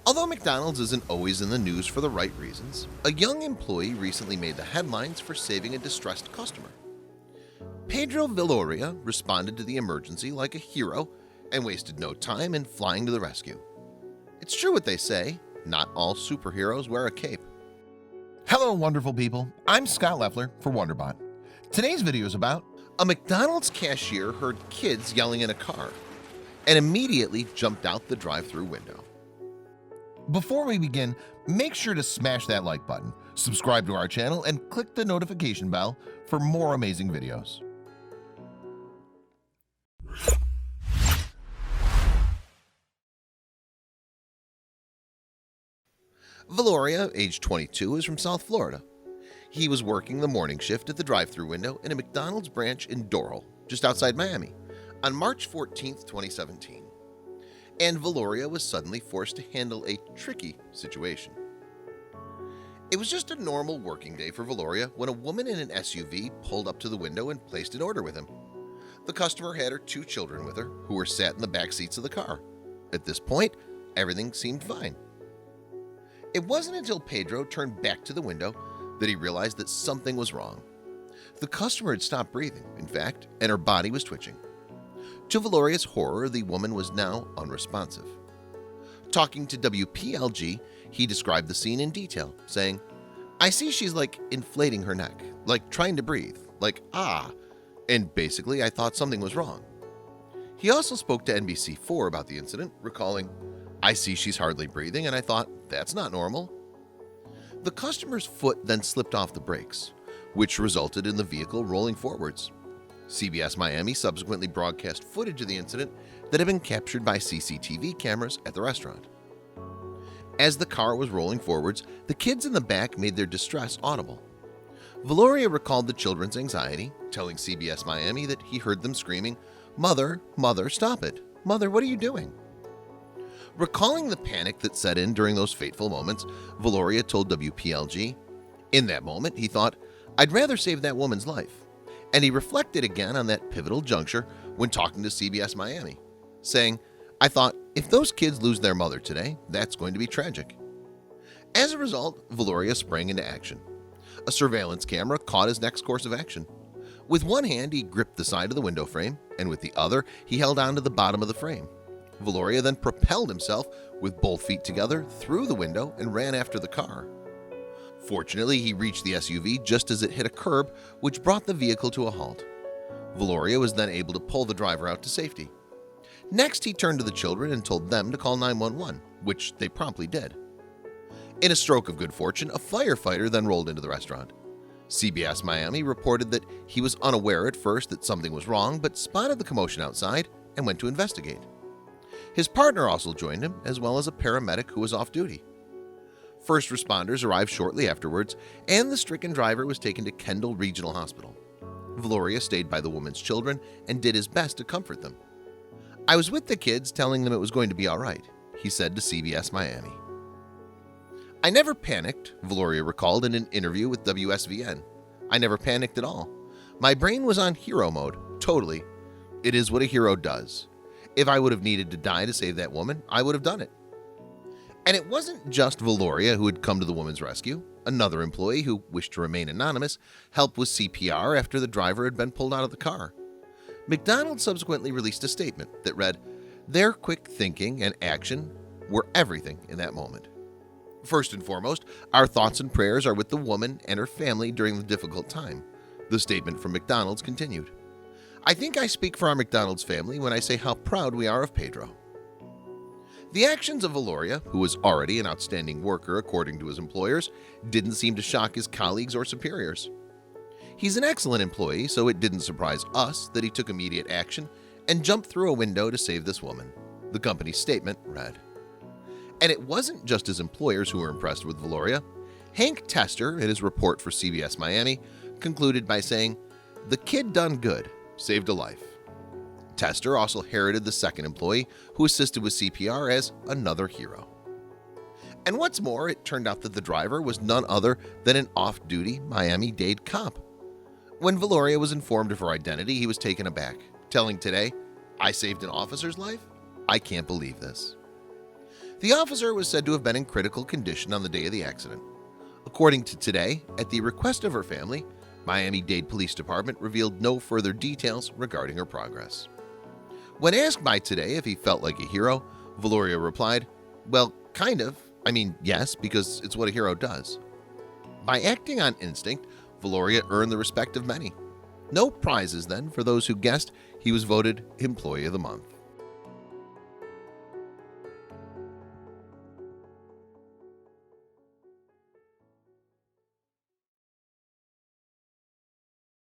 Although McDonald's isn't always in the news for the right reasons, a young employee recently made the headlines for saving a distressed customer. Pedro Viloria responded to the emergency like a hero and wasted no time in flying to the rescue. It's true what they say, not all superheroes wear a cape. Hello wonderful people, I'm Scott Leffler for WonderBot. Today's video is about A McDonald's cashier heard kids yelling in a car and immediately jumped out the drive-thru window. Before we begin, make sure to smash that like button, subscribe to our channel, and click the notification bell for more amazing videos. Viloria, age 22, is from South Florida. He was working the morning shift at the drive-thru window in a McDonald's branch in Doral, just outside Miami, on March 14, 2017. And Viloria was suddenly forced to handle a tricky situation. It was just a normal working day for Viloria when a woman in an SUV pulled up to the window and placed an order with him. The customer had her 2 children with her, who were sat in the back seats of the car. At this point, everything seemed fine. It wasn't until Pedro turned back to the window that he realized that something was wrong. The customer had stopped breathing, in fact, and her body was twitching. To Viloria's horror, the woman was now unresponsive. Talking to WPLG, he described the scene in detail, saying, "I see she's like inflating her neck, like trying to breathe, like ah, and basically I thought something was wrong." He also spoke to NBC4 about the incident, recalling, "I see she's hardly breathing and I thought that's not normal." The customer's foot then slipped off the brakes, which resulted in the vehicle rolling forwards. CBS Miami subsequently broadcast footage of the incident that had been captured by CCTV cameras at the restaurant. As the car was rolling forwards, the kids in the back made their distress audible. Viloria recalled the children's anxiety, telling CBS Miami that he heard them screaming, "Mother, mother, stop it! Mother, what are you doing?" Recalling the panic that set in during those fateful moments, Viloria told WPLG, "In that moment, he thought, I'd rather save that woman's life." And he reflected again on that pivotal juncture when talking to CBS Miami, saying, "I thought, if those kids lose their mother today, that's going to be tragic." As a result, Viloria sprang into action. A surveillance camera caught his next course of action. With one hand, he gripped the side of the window frame, and with the other, he held onto the bottom of the frame. Viloria then propelled himself with both feet together through the window and ran after the car. Fortunately, he reached the SUV just as it hit a curb, which brought the vehicle to a halt. Viloria was then able to pull the driver out to safety. Next, he turned to the children and told them to call 911, which they promptly did. In a stroke of good fortune, a firefighter then rolled into the restaurant. CBS Miami reported that he was unaware at first that something was wrong, but spotted the commotion outside and went to investigate. His partner also joined him, as well as a paramedic who was off duty. First responders arrived shortly afterwards, and the stricken driver was taken to Kendall Regional Hospital. Viloria stayed by the woman's children and did his best to comfort them. "I was with the kids telling them it was going to be all right," he said to CBS Miami. "I never panicked," Viloria recalled in an interview with WSVN. "I never panicked at all. My brain was on hero mode, totally. It is what a hero does. If I would have needed to die to save that woman, I would have done it." And it wasn't just Viloria who had come to the woman's rescue. Another employee, who wished to remain anonymous, helped with CPR after the driver had been pulled out of the car. McDonald's subsequently released a statement that read, "Their quick thinking and action were everything in that moment. First and foremost, our thoughts and prayers are with the woman and her family during the difficult time." The statement from McDonald's continued, "I think I speak for our McDonald's family when I say how proud we are of Pedro." The actions of Viloria, who was already an outstanding worker according to his employers, didn't seem to shock his colleagues or superiors. He's an excellent employee, so it didn't surprise us that he took immediate action and jumped through a window to save this woman, the company's statement read. And it wasn't just his employers who were impressed with Viloria. Hank Tester, in his report for CBS Miami, concluded by saying, "The kid done good, saved a life." Tester also heralded the second employee who assisted with CPR as another hero. And what's more, it turned out that the driver was none other than an off-duty Miami-Dade cop. When Viloria was informed of her identity, he was taken aback, telling Today, "I saved an officer's life? I can't believe this." The officer was said to have been in critical condition on the day of the accident. According to Today, at the request of her family, Miami-Dade Police Department revealed no further details regarding her progress. When asked by Today if he felt like a hero, Viloria replied, "Well, kind of. I mean, yes, because it's what a hero does." By acting on instinct, Viloria earned the respect of many. No prizes then for those who guessed he was voted Employee of the Month.